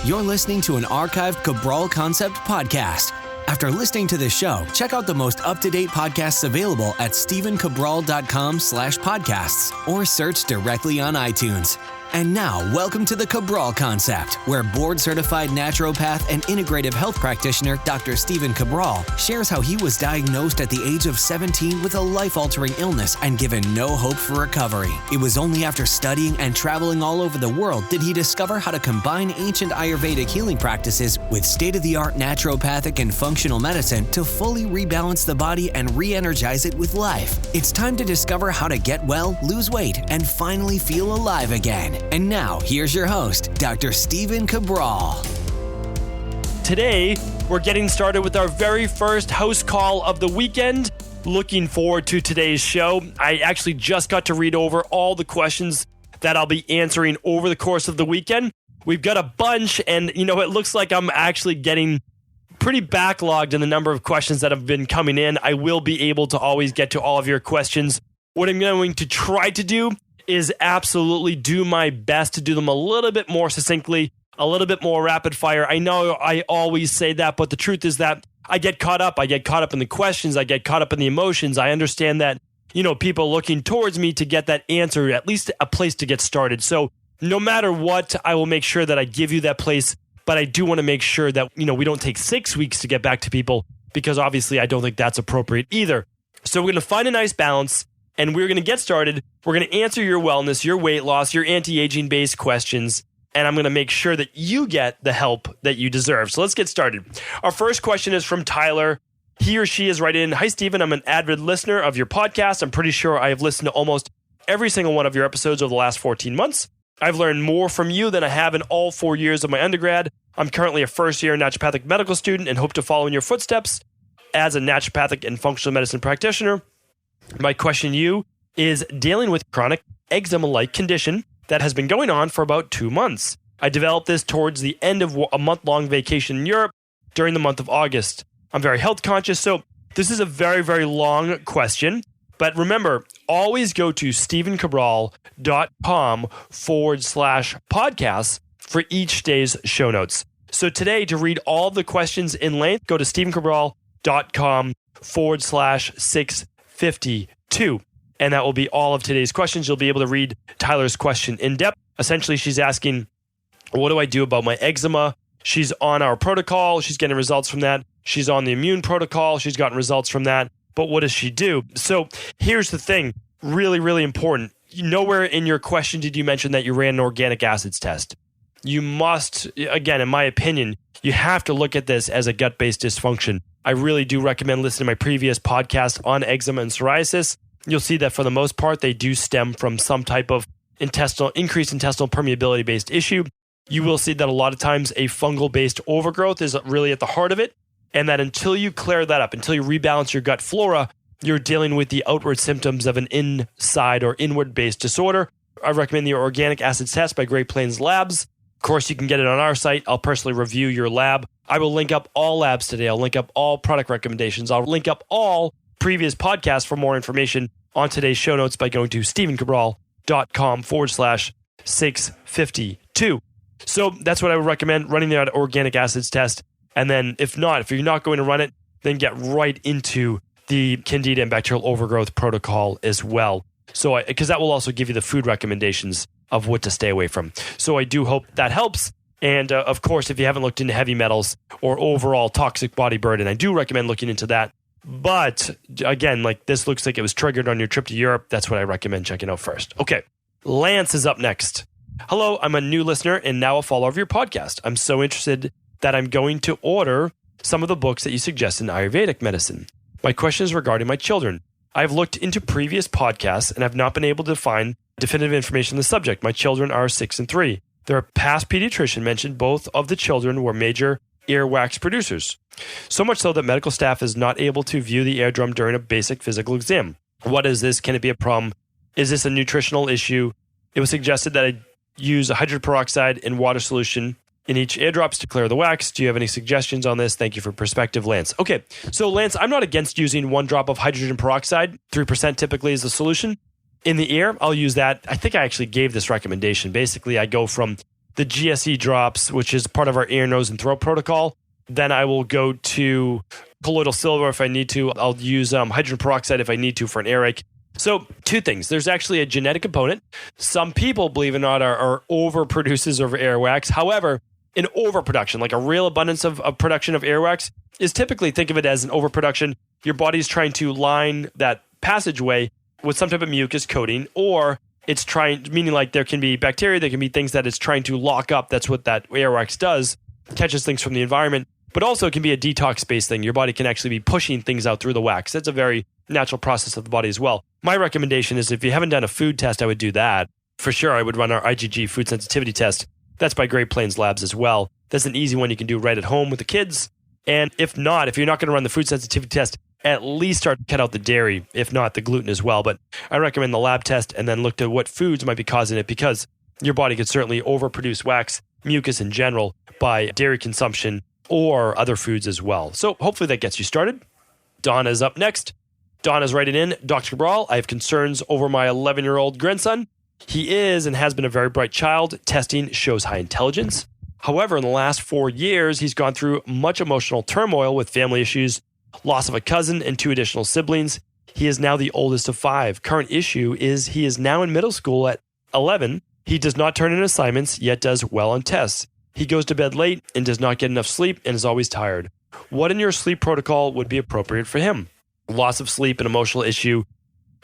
You're listening to an archived Cabral Concept podcast. After listening to this show, check out the most up-to-date podcasts available at stephencabral.com/podcasts or search directly on iTunes. And now, welcome to the Cabral Concept, where board-certified naturopath and integrative health practitioner Dr. Stephen Cabral shares how he was diagnosed at the age of 17 with a life-altering illness and given no hope for recovery. It was only after studying and traveling all over the world did he discover how to combine ancient Ayurvedic healing practices with state-of-the-art naturopathic and functional medicine to fully rebalance the body and re-energize it with life. It's time to discover how to get well, lose weight, and finally feel alive again. And now, here's your host, Dr. Stephen Cabral. Today, we're getting started with our very first house call of the weekend. Looking forward to today's show. I actually just got to read over all the questions that I'll be answering over the course of the weekend. We've got a bunch, and it looks like I'm actually getting pretty backlogged in the number of questions that have been coming in. I will be able to always get to all of your questions. What I'm going to try to do is absolutely do my best to do them a little bit more succinctly, a little bit more rapid fire. I know I always say that, but the truth is that I get caught up. I get caught up in the questions. I get caught up in the emotions. I understand that, people looking towards me to get that answer, at least a place to get started. So no matter what, I will make sure that I give you that place, but I do want to make sure that, we don't take 6 weeks to get back to people, because obviously I don't think that's appropriate either. So we're going to find a nice balance. And we're going to get started. We're going to answer your wellness, your weight loss, your anti-aging based questions. And I'm going to make sure that you get the help that you deserve. So let's get started. Our first question is from Tyler. He or she is right in. Hi, Stephen. I'm an avid listener of your podcast. I'm pretty sure I have listened to almost every single one of your episodes over the last 14 months. I've learned more from you than I have in all 4 years of my undergrad. I'm currently a first-year naturopathic medical student and hope to follow in your footsteps as a naturopathic and functional medicine practitioner. My question to you is dealing with chronic eczema-like condition that has been going on for about 2 months. I developed this towards the end of a month-long vacation in Europe during the month of August. I'm very health conscious, so this is a very, very long question. But remember, always go to stephencabral.com/podcasts for each day's show notes. So today, to read all the questions in length, go to stephencabral.com/652. And that will be all of today's questions. You'll be able to read Tyler's question in depth. Essentially, she's asking, what do I do about my eczema? She's on our protocol. She's getting results from that. She's on the immune protocol. She's gotten results from that. But what does she do? So here's the thing. Really, really important. Nowhere in your question did you mention that you ran an organic acids test. You must, again, in my opinion, you have to look at this as a gut-based dysfunction. I really do recommend listening to my previous podcast on eczema and psoriasis. You'll see that for the most part, they do stem from some type of increased intestinal permeability-based issue. You will see that a lot of times a fungal-based overgrowth is really at the heart of it, and that until you clear that up, until you rebalance your gut flora, you're dealing with the outward symptoms of an inside or inward-based disorder. I recommend the Organic Acids Test by Great Plains Labs. Of course, you can get it on our site. I'll personally review your lab. I will link up all labs today. I'll link up all product recommendations. I'll link up all previous podcasts for more information on today's show notes by going to stephencabral.com/652. So that's what I would recommend, running the organic acids test. And then if you're not going to run it, then get right into the Candida and bacterial overgrowth protocol as well. So because that will also give you the food recommendations of what to stay away from. So I do hope that helps. And of course, if you haven't looked into heavy metals or overall toxic body burden, I do recommend looking into that. But again, this looks like it was triggered on your trip to Europe. That's what I recommend checking out first. Okay, Lance is up next. Hello, I'm a new listener and now a follower of your podcast. I'm so interested that I'm going to order some of the books that you suggest in Ayurvedic medicine. My question is regarding my children. I've looked into previous podcasts and have not been able to find definitive information on the subject. My children are 6 and 3. Their past pediatrician mentioned both of the children were major earwax producers. So much so that medical staff is not able to view the eardrum during a basic physical exam. What is this? Can it be a problem? Is this a nutritional issue? It was suggested that I use hydrogen peroxide in water solution in each eardrops to clear the wax. Do you have any suggestions on this? Thank you for perspective, Lance. Okay, so Lance, I'm not against using 1 drop of hydrogen peroxide. 3% typically is the solution. In the ear, I'll use that. I think I actually gave this recommendation. Basically, I go from the GSE drops, which is part of our ear, nose, and throat protocol. Then I will go to colloidal silver if I need to. I'll use hydrogen peroxide if I need to for an earache. So 2 things. There's actually a genetic component. Some people, believe it or not, are overproducers of earwax. However, an overproduction, like a real abundance of production of earwax, is typically, think of it as an overproduction. Your body's trying to line that passageway with some type of mucus coating, or it's trying, meaning like there can be bacteria, there can be things that it's trying to lock up. That's what that earwax does, catches things from the environment. But also it can be a detox-based thing. Your body can actually be pushing things out through the wax. That's a very natural process of the body as well. My recommendation is if you haven't done a food test, I would do that. For sure, I would run our IgG food sensitivity test. That's by Great Plains Labs as well. That's an easy one you can do right at home with the kids. And if you're not going to run the food sensitivity test, at least start to cut out the dairy, if not the gluten as well. But I recommend the lab test and then look at what foods might be causing it, because your body could certainly overproduce wax, mucus in general, by dairy consumption or other foods as well. So hopefully that gets you started. Donna's up next. Donna's writing in, Dr. Cabral, I have concerns over my 11-year-old grandson. He is and has been a very bright child. Testing shows high intelligence. However, in the last 4 years, he's gone through much emotional turmoil with family issues, loss of a cousin and 2 additional siblings. He is now the oldest of 5. Current issue is he is now in middle school at 11. He does not turn in assignments, yet does well on tests. He goes to bed late and does not get enough sleep and is always tired. What in your sleep protocol would be appropriate for him? Loss of sleep, an emotional issue,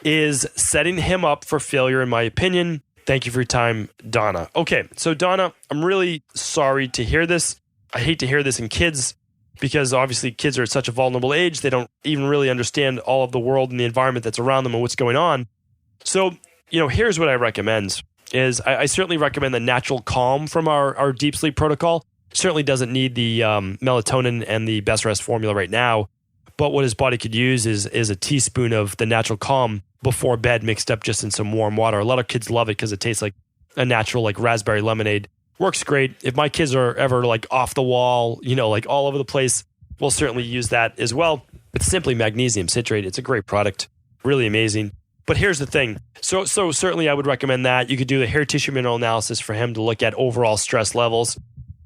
is setting him up for failure, in my opinion. Thank you for your time, Donna. Okay, so Donna, I'm really sorry to hear this. I hate to hear this in kids because obviously kids are at such a vulnerable age. They don't even really understand all of the world and the environment that's around them and what's going on. So, here's what I recommend. I certainly recommend the natural calm from our deep sleep protocol. Certainly doesn't need the melatonin and the best rest formula right now. But what his body could use is a teaspoon of the natural calm before bed mixed up just in some warm water. A lot of kids love it because it tastes like a natural like raspberry lemonade. Works great. If my kids are ever like off the wall, like all over the place, we'll certainly use that as well. It's simply magnesium citrate. It's a great product. Really amazing. But here's the thing. So certainly I would recommend that. You could do the hair tissue mineral analysis for him to look at overall stress levels.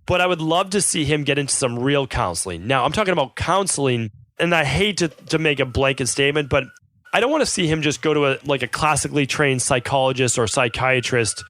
But I would love to see him get into some real counseling. Now, I'm talking about counseling, and I hate to make a blanket statement, but I don't want to see him just go to a classically trained psychologist or psychiatrist.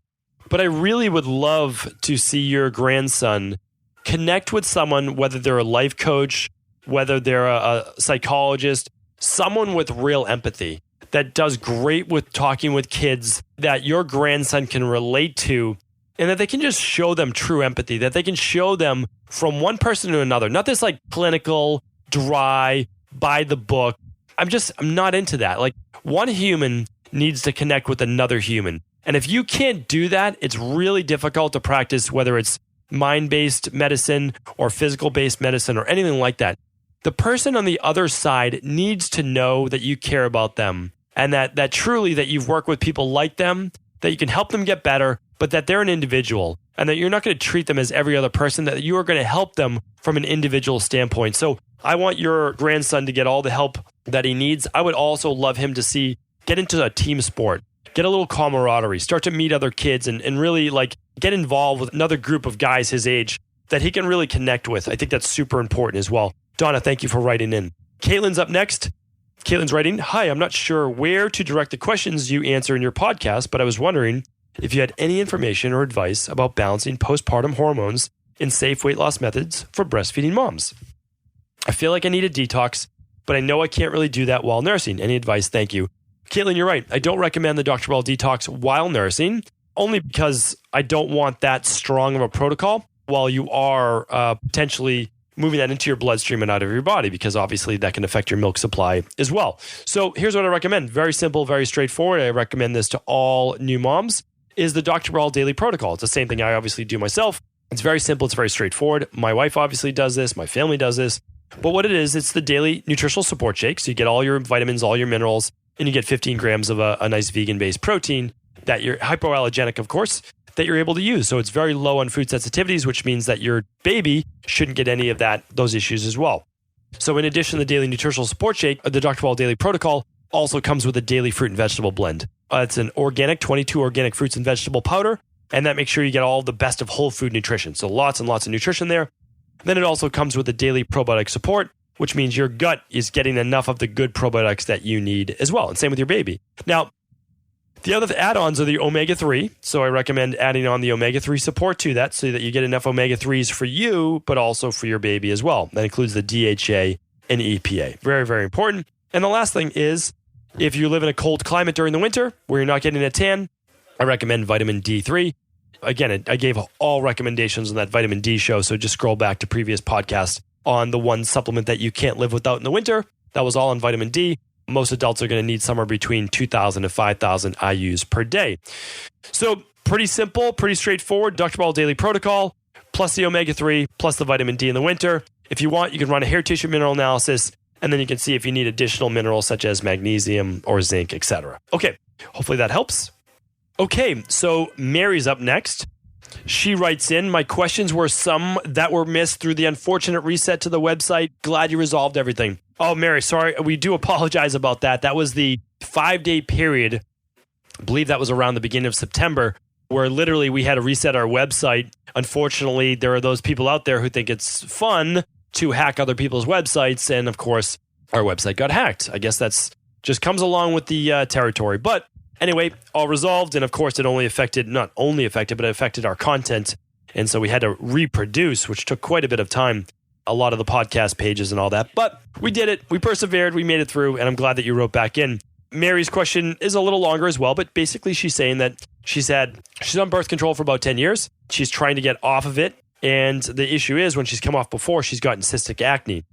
But I really would love to see your grandson connect with someone, whether they're a life coach, whether they're a psychologist, someone with real empathy that does great with talking with kids that your grandson can relate to, and that they can just show them true empathy, that they can show them from one person to another, not this like clinical, dry, by the book. I'm not into that. Like, one human needs to connect with another human. And if you can't do that, it's really difficult to practice, whether it's mind-based medicine or physical-based medicine or anything like that. The person on the other side needs to know that you care about them, and that truly that you've worked with people like them, that you can help them get better, but that they're an individual and that you're not going to treat them as every other person, that you are going to help them from an individual standpoint. So I want your grandson to get all the help that he needs. I would also love him to get into a team sport, get a little camaraderie, start to meet other kids and really like get involved with another group of guys his age that he can really connect with. I think that's super important as well. Donna, thank you for writing in. Caitlin's up next. Caitlin's writing, hi, I'm not sure where to direct the questions you answer in your podcast, but I was wondering if you had any information or advice about balancing postpartum hormones in safe weight loss methods for breastfeeding moms. I feel like I need a detox, but I know I can't really do that while nursing. Any advice? Thank you. Caitlin, you're right. I don't recommend the Dr. Cabral detox while nursing, only because I don't want that strong of a protocol while you are potentially moving that into your bloodstream and out of your body, because obviously that can affect your milk supply as well. So here's what I recommend. Very simple, very straightforward. I recommend this to all new moms, is the Dr. Cabral daily protocol. It's the same thing I obviously do myself. It's very simple. It's very straightforward. My wife obviously does this. My family does this. But what it is, it's the daily nutritional support shake. So you get all your vitamins, all your minerals, and you get 15 grams of a nice vegan-based protein that you're hypoallergenic, of course, that you're able to use. So it's very low on food sensitivities, which means that your baby shouldn't get any of those issues as well. So in addition to the daily nutritional support shake, the Dr. Cabral daily protocol also comes with a daily fruit and vegetable blend. It's an organic 22 organic fruits and vegetable powder And that makes sure you get all the best of whole food nutrition. So lots and lots of nutrition there. Then it also comes with a daily probiotic support, which means your gut is getting enough of the good probiotics that you need as well. And same with your baby. Now, the other add-ons are the omega-3. So I recommend adding on the omega-3 support to that so that you get enough omega-3s for you, but also for your baby as well. That includes the DHA and EPA. Very, very important. And the last thing is, if you live in a cold climate during the winter where you're not getting a tan, I recommend vitamin D3. Again, I gave all recommendations on that vitamin D show, so just scroll back to previous podcasts on the one supplement that you can't live without in the winter. That was all on vitamin D. Most adults are going to need somewhere between 2,000 to 5,000 IUs per day. So pretty simple, pretty straightforward. Dr. Cabral Daily Protocol, plus the omega-3, plus the vitamin D in the winter. If you want, you can run a hair tissue mineral analysis, and then you can see if you need additional minerals such as magnesium or zinc, etc. Okay, hopefully that helps. Okay, so Mary's up next. She writes in, my questions were some that were missed through the unfortunate reset to the website. Glad you resolved everything. Oh, Mary, sorry. We do apologize about that. That was the 5-day period. I believe that was around the beginning of September, where literally we had to reset our website. Unfortunately, there are those people out there who think it's fun to hack other people's websites. And of course, our website got hacked. I guess that's just comes along with the territory. But anyway, all resolved. And of course, it not only affected, but it affected our content. And so we had to reproduce, which took quite a bit of time, a lot of the podcast pages and all that. But we did it. We persevered. We made it through. And I'm glad that you wrote back in. Mary's question is a little longer as well. But basically, she's saying that she's on birth control for about 10 years. She's trying to get off of it. And the issue is when she's come off before, she's gotten cystic acne.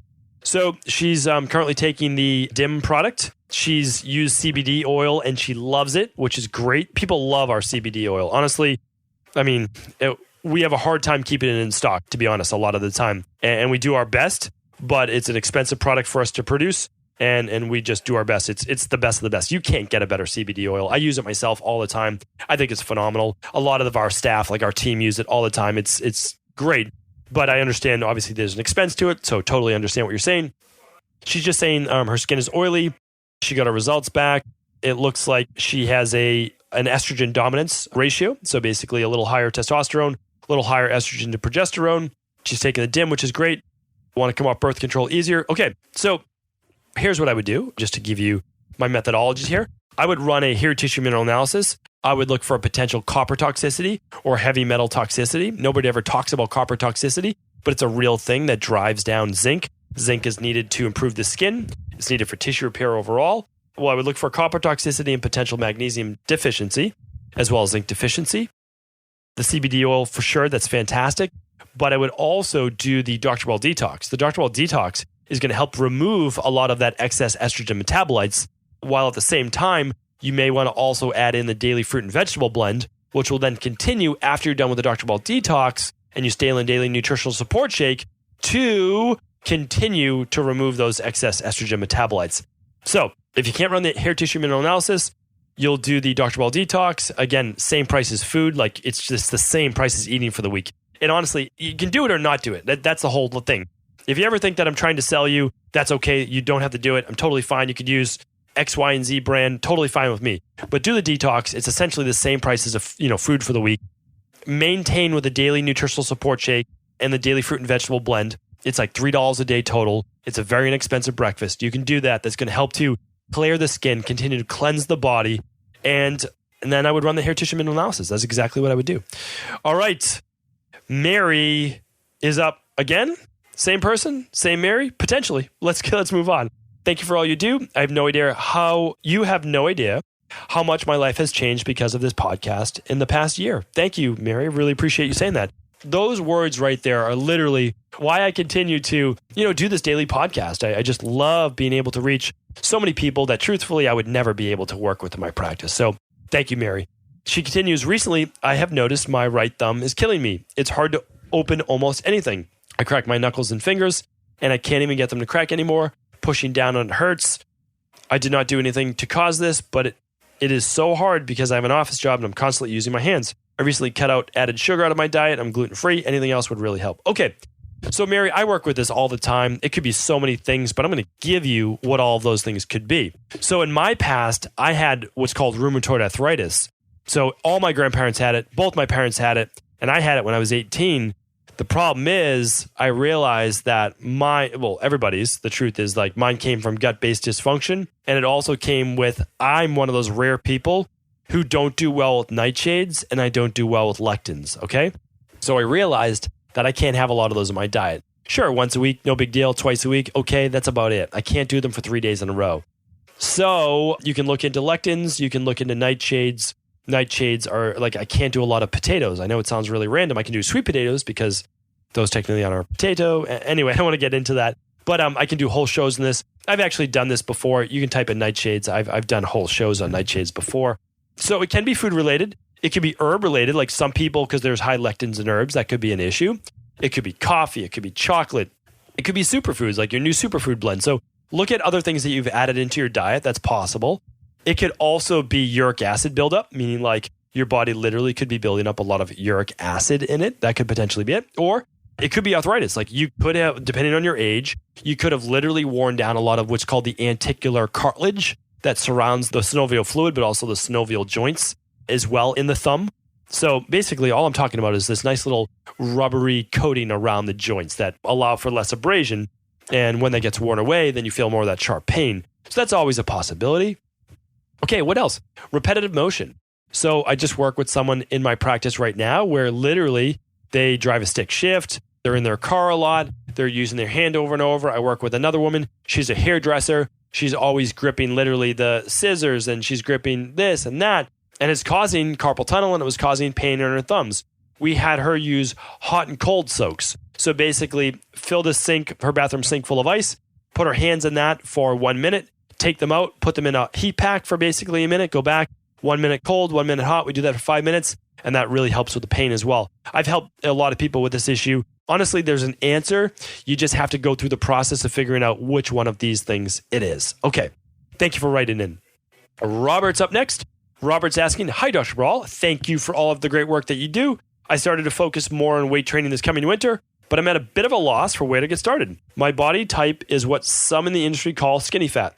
So she's currently taking the DIM product. She's used CBD oil and she loves it, which is great. People love our CBD oil. Honestly, I mean, we have a hard time keeping it in stock, to be honest, a lot of the time. And we do our best, but it's an expensive product for us to produce. And we just do our best. It's the best of the best. You can't get a better CBD oil. I use it myself all the time. I think it's phenomenal. A lot of our staff, like our team, use it all the time. It's great. But I understand, obviously, there's an expense to it. So totally understand what you're saying. She's just saying her skin is oily. She got her results back. It looks like she has an estrogen dominance ratio. So basically a little higher testosterone, a little higher estrogen to progesterone. She's taking the DIM, which is great. Want to come off birth control easier. Okay, so here's what I would do, just to give you my methodologies here. I would run a hair tissue mineral analysis. I would look for a potential copper toxicity or heavy metal toxicity. Nobody ever talks about copper toxicity, but it's a real thing that drives down zinc. Zinc is needed to improve the skin. It's needed for tissue repair overall. Well, I would look for copper toxicity and potential magnesium deficiency, as well as zinc deficiency. The CBD oil, for sure, that's fantastic. But I would also do the Dr. Cabral detox. The Dr. Cabral detox is going to help remove a lot of that excess estrogen metabolites, while at the same time, you may want to also add in the daily fruit and vegetable blend, which will then continue after you're done with the Dr. Cabral detox and you stay in daily nutritional support shake to continue to remove those excess estrogen metabolites. So if you can't run the hair tissue mineral analysis, you'll do the Dr. Cabral detox. Again, same price as food. Like it's just the same price as eating for the week. And honestly, you can do it or not do it. That's the whole thing. If you ever think that I'm trying to sell you, that's okay. You don't have to do it. I'm totally fine. You could use X, Y, and Z brand. Totally fine with me. But do the detox. It's essentially the same price as food for the week. Maintain with a daily nutritional support shake and the daily fruit and vegetable blend. It's like $3 a day total. It's a very inexpensive breakfast. You can do that. That's going to help to clear the skin, continue to cleanse the body. And then I would run the hair tissue mineral analysis. That's exactly what I would do. All right. Mary is up again. Same person, same Mary, potentially. Let's move on. Thank you for all you do. I have no idea how much my life has changed because of this podcast in the past year. Thank you, Mary. I really appreciate you saying that. Those words right there are literally why I continue to, do this daily podcast. I just love being able to reach so many people that truthfully I would never be able to work with in my practice. So thank you, Mary. She continues, recently, I have noticed my right thumb is killing me. It's hard to open almost anything. I crack my knuckles and fingers, and I can't even get them to crack anymore. Pushing down on it hurts. I did not do anything to cause this, but it is so hard because I have an office job and I'm constantly using my hands. I recently cut out added sugar out of my diet. I'm gluten-free. Anything else would really help. Okay. So Mary, I work with this all the time. It could be so many things, but I'm going to give you what all of those things could be. So in my past, I had what's called rheumatoid arthritis. So all my grandparents had it, both my parents had it, and I had it when I was 18. The problem is I realized that everybody's, the truth is like mine came from gut-based dysfunction. And it also came with, I'm one of those rare people who don't do well with nightshades and I don't do well with lectins. Okay. So I realized that I can't have a lot of those in my diet. Sure, once a week, no big deal. Twice a week, okay, that's about it. I can't do them for 3 days in a row. So you can look into lectins, you can look into nightshades. Nightshades are like, I can't do a lot of potatoes. I know it sounds really random. I can do sweet potatoes because those technically aren't a potato. Anyway, I don't want to get into that. But I can do whole shows in this. I've actually done this before. You can type in nightshades. I've done whole shows on nightshades before. So it can be food related. It can be herb related, like some people, because there's high lectins in herbs, that could be an issue. It could be coffee. It could be chocolate. It could be superfoods, like your new superfood blend. So look at other things that you've added into your diet. That's possible. It could also be uric acid buildup, meaning like your body literally could be building up a lot of uric acid in it. That could potentially be it. Or it could be arthritis. Like you could have, depending on your age, you could have literally worn down a lot of what's called the anticular cartilage that surrounds the synovial fluid, but also the synovial joints as well in the thumb. So basically all I'm talking about is this nice little rubbery coating around the joints that allow for less abrasion. And when that gets worn away, then you feel more of that sharp pain. So that's always a possibility. Okay, what else? Repetitive motion. So I just work with someone in my practice right now where literally they drive a stick shift. They're in their car a lot. They're using their hand over and over. I work with another woman. She's a hairdresser. She's always gripping literally the scissors and she's gripping this and that. And it's causing carpal tunnel and it was causing pain in her thumbs. We had her use hot and cold soaks. So basically fill the sink, her bathroom sink full of ice, put her hands in that for 1 minute, take them out, put them in a heat pack for basically a minute, go back, 1 minute cold, 1 minute hot. We do that for 5 minutes. And that really helps with the pain as well. I've helped a lot of people with this issue. Honestly, there's an answer. You just have to go through the process of figuring out which one of these things it is. Okay. Thank you for writing in. Robert's up next. Robert's asking, hi, Dr. Cabral. Thank you for all of the great work that you do. I started to focus more on weight training this coming winter, but I'm at a bit of a loss for where to get started. My body type is what some in the industry call skinny fat.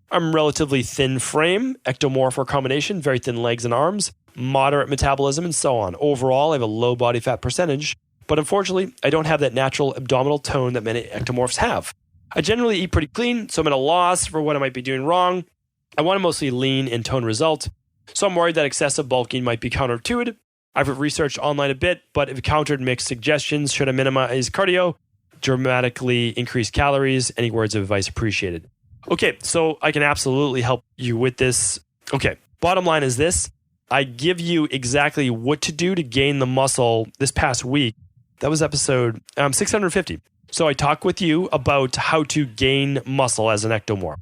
I'm relatively thin frame, ectomorph or combination, very thin legs and arms, moderate metabolism, and so on. Overall, I have a low body fat percentage, but unfortunately, I don't have that natural abdominal tone that many ectomorphs have. I generally eat pretty clean, so I'm at a loss for what I might be doing wrong. I want a mostly lean and tone result, so I'm worried that excessive bulking might be counterintuitive. I've researched online a bit, but have encountered mixed suggestions. Should I minimize cardio, dramatically increase calories? Any words of advice appreciated. Okay, so I can absolutely help you with this. Okay, bottom line is this. I give you exactly what to do to gain the muscle this past week. That was episode 650. So I talk with you about how to gain muscle as an ectomorph.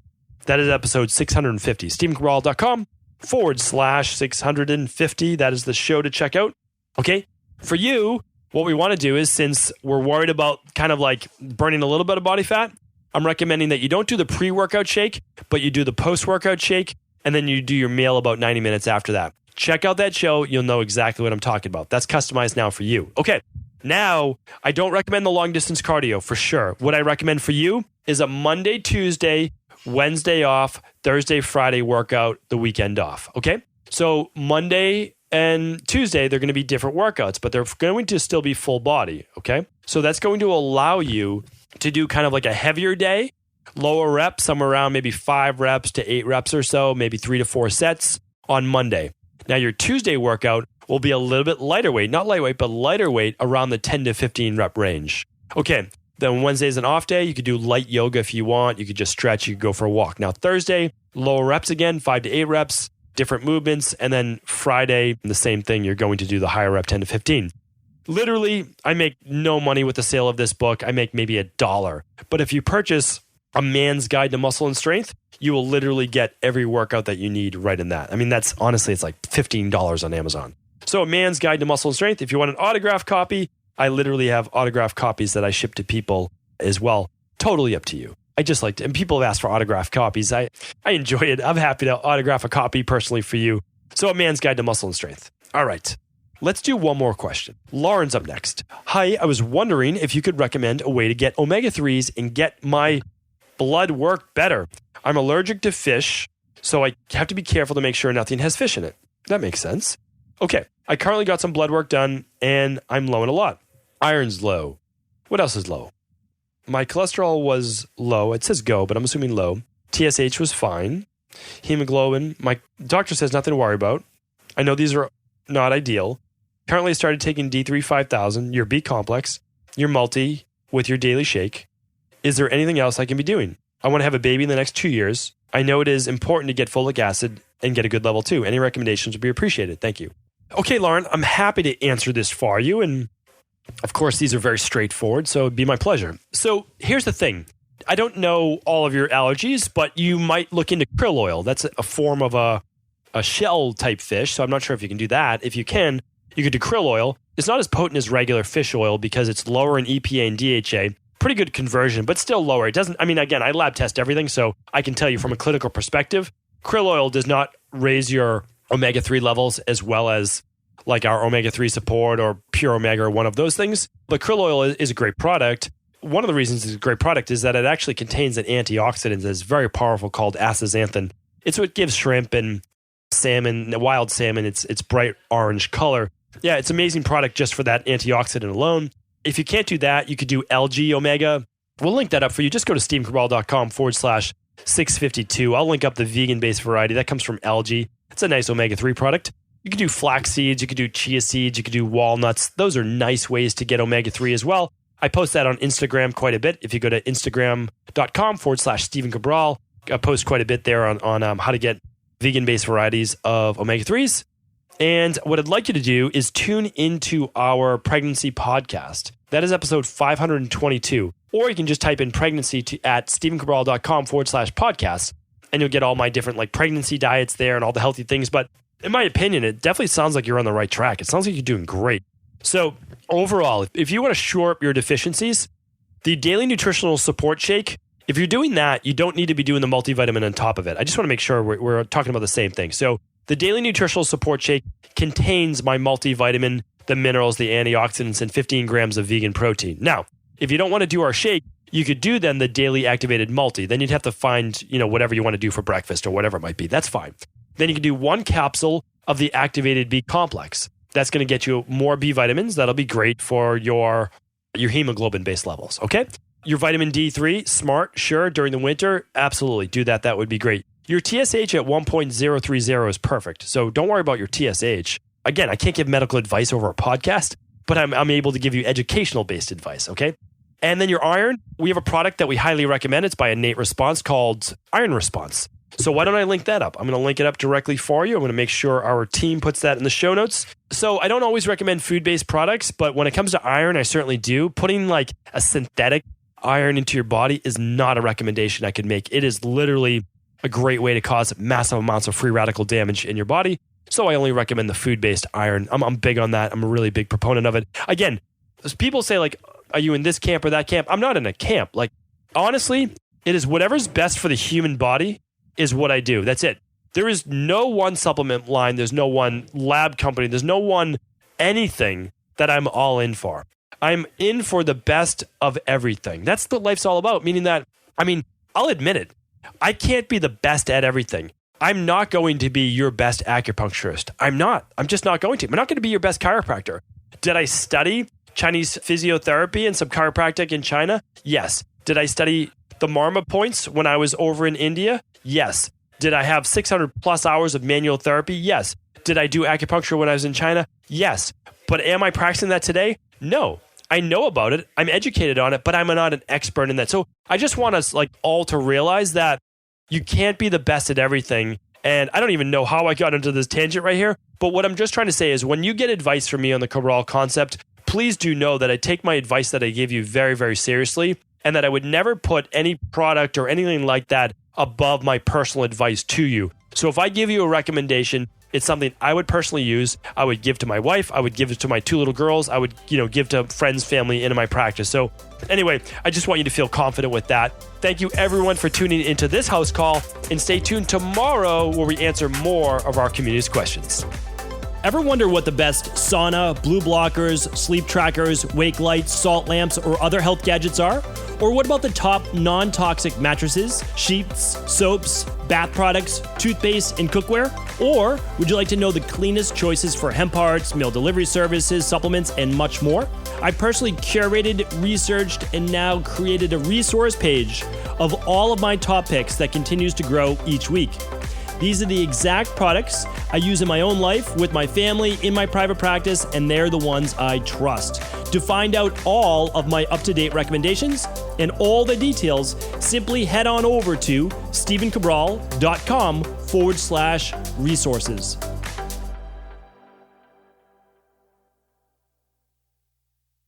That is episode 650. StephenCabral.com/650. That is the show to check out. Okay, for you, what we want to do is, since we're worried about kind of like burning a little bit of body fat, I'm recommending that you don't do the pre-workout shake, but you do the post-workout shake, and then you do your meal about 90 minutes after that. Check out that show. You'll know exactly what I'm talking about. That's customized now for you. Okay, now, I don't recommend the long-distance cardio for sure. What I recommend for you is a Monday, Tuesday, Wednesday off, Thursday, Friday workout, the weekend off. Okay, so Monday and Tuesday, they're going to be different workouts, but they're going to still be full body. Okay, so that's going to allow you to do kind of like a heavier day, lower reps, somewhere around maybe 5 reps to 8 reps or so, maybe 3 to 4 sets on Monday. Now, your Tuesday workout will be a little bit lighter weight, not lightweight, but lighter weight around the 10 to 15 rep range. Okay, then Wednesday is an off day. You could do light yoga if you want. You could just stretch. You could go for a walk. Now, Thursday, lower reps again, 5 to 8 reps, different movements. And then Friday, the same thing. You're going to do the higher rep, 10 to 15. Literally, I make no money with the sale of this book. I make maybe $1. But if you purchase A Man's Guide to Muscle and Strength, you will literally get every workout that you need right in that. I mean, that's honestly, it's like $15 on Amazon. So A Man's Guide to Muscle and Strength. If you want an autographed copy, I literally have autographed copies that I ship to people as well. Totally up to you. I just like to, and people have asked for autographed copies. I enjoy it. I'm happy to autograph a copy personally for you. So A Man's Guide to Muscle and Strength. All right. Let's do one more question. Lauren's up next. Hi, I was wondering if you could recommend a way to get omega-3s and get my blood work better. I'm allergic to fish, so I have to be careful to make sure nothing has fish in it. That makes sense. Okay, I currently got some blood work done and I'm low in a lot. Iron's low. What else is low? My cholesterol was low. It says go, but I'm assuming low. TSH was fine. Hemoglobin, my doctor says nothing to worry about. I know these are not ideal. Currently, I started taking D3 5000, your B complex, your multi with your daily shake. Is there anything else I can be doing? I want to have a baby in the next 2 years. I know it is important to get folic acid and get a good level too. Any recommendations would be appreciated. Thank you. Okay, Lauren, I'm happy to answer this for you. And of course, these are very straightforward, so it'd be my pleasure. So here's the thing. I don't know all of your allergies, but you might look into krill oil. That's a form of a shell type fish, so I'm not sure if you can do that. If you can, you could do krill oil. It's not as potent as regular fish oil because it's lower in EPA and DHA. Pretty good conversion, but still lower. It doesn't, again, I lab test everything, so I can tell you from a clinical perspective, krill oil does not raise your omega-3 levels as well as like our omega-3 support or pure omega or one of those things. But krill oil is a great product. One of the reasons it's a great product is that it actually contains an antioxidant that's very powerful called astaxanthin. It's what gives shrimp and salmon, wild salmon, its bright orange color. Yeah, it's an amazing product just for that antioxidant alone. If you can't do that, you could do algae omega. We'll link that up for you. Just go to stevecabral.com/652. I'll link up the vegan-based variety. That comes from algae. It's a nice omega-3 product. You could do flax seeds. You could do chia seeds. You could do walnuts. Those are nice ways to get omega-3 as well. I post that on Instagram quite a bit. If you go to instagram.com/Stephen Cabral, I post quite a bit there on how to get vegan-based varieties of omega-3s. And what I'd like you to do is tune into our pregnancy podcast. That is episode 522. Or you can just type in pregnancy at stephencabral.com/podcast, and you'll get all my different like pregnancy diets there and all the healthy things. But in my opinion, it definitely sounds like you're on the right track. It sounds like you're doing great. So overall, if you want to shore up your deficiencies, the daily nutritional support shake, if you're doing that, you don't need to be doing the multivitamin on top of it. I just want to make sure we're talking about the same thing. So the daily nutritional support shake contains my multivitamin, the minerals, the antioxidants, and 15 grams of vegan protein. Now, if you don't want to do our shake, you could do then the daily activated multi. Then you'd have to find, whatever you want to do for breakfast or whatever it might be. That's fine. Then you can do one capsule of the activated B complex. That's going to get you more B vitamins. That'll be great for your hemoglobin-based levels, okay? Your vitamin D3, smart, sure, during the winter, absolutely, do that. That would be great. Your TSH at 1.030 is perfect, so don't worry about your TSH. Again, I can't give medical advice over a podcast, but I'm able to give you educational-based advice, okay? And then your iron, we have a product that we highly recommend. It's by Innate Response called Iron Response. So why don't I link that up? I'm going to link it up directly for you. I'm going to make sure our team puts that in the show notes. So I don't always recommend food-based products, but when it comes to iron, I certainly do. Putting like a synthetic iron into your body is not a recommendation I could make. It is literally a great way to cause massive amounts of free radical damage in your body. So I only recommend the food-based iron. I'm big on that. I'm a really big proponent of it. Again, people say like, are you in this camp or that camp? I'm not in a camp. Like, honestly, it is whatever's best for the human body is what I do. That's it. There is no one supplement line. There's no one lab company. There's no one anything that I'm all in for. I'm in for the best of everything. That's what life's all about, meaning that, I'll admit it. I can't be the best at everything. I'm not going to be your best acupuncturist. I'm not. I'm just not going to. I'm not going to be your best chiropractor. Did I study Chinese physiotherapy and some chiropractic in China? Yes. Did I study the Marma points when I was over in India? Yes. Did I have 600 plus hours of manual therapy? Yes. Did I do acupuncture when I was in China? Yes. But am I practicing that today? No. I know about it. I'm educated on it, but I'm not an expert in that. So I just want us all to realize that you can't be the best at everything. And I don't even know how I got into this tangent right here. But what I'm just trying to say is when you get advice from me on the Cabral concept, please do know that I take my advice that I give you very, very seriously, and that I would never put any product or anything like that above my personal advice to you. So if I give you a recommendation, it's something I would personally use. I would give to my wife. I would give it to my 2 little girls. I would, give to friends, family, into my practice. So anyway, I just want you to feel confident with that. Thank you everyone for tuning into this house call, and stay tuned tomorrow where we answer more of our community's questions. Ever wonder what the best sauna, blue blockers, sleep trackers, wake lights, salt lamps, or other health gadgets are? Or what about the top non-toxic mattresses, sheets, soaps, bath products, toothpaste, and cookware? Or would you like to know the cleanest choices for hemp parts, meal delivery services, supplements, and much more? I personally curated, researched, and now created a resource page of all of my top picks that continues to grow each week. These are the exact products I use in my own life, with my family, in my private practice, and they're the ones I trust. To find out all of my up-to-date recommendations and all the details, simply head on over to stephencabral.com/resources.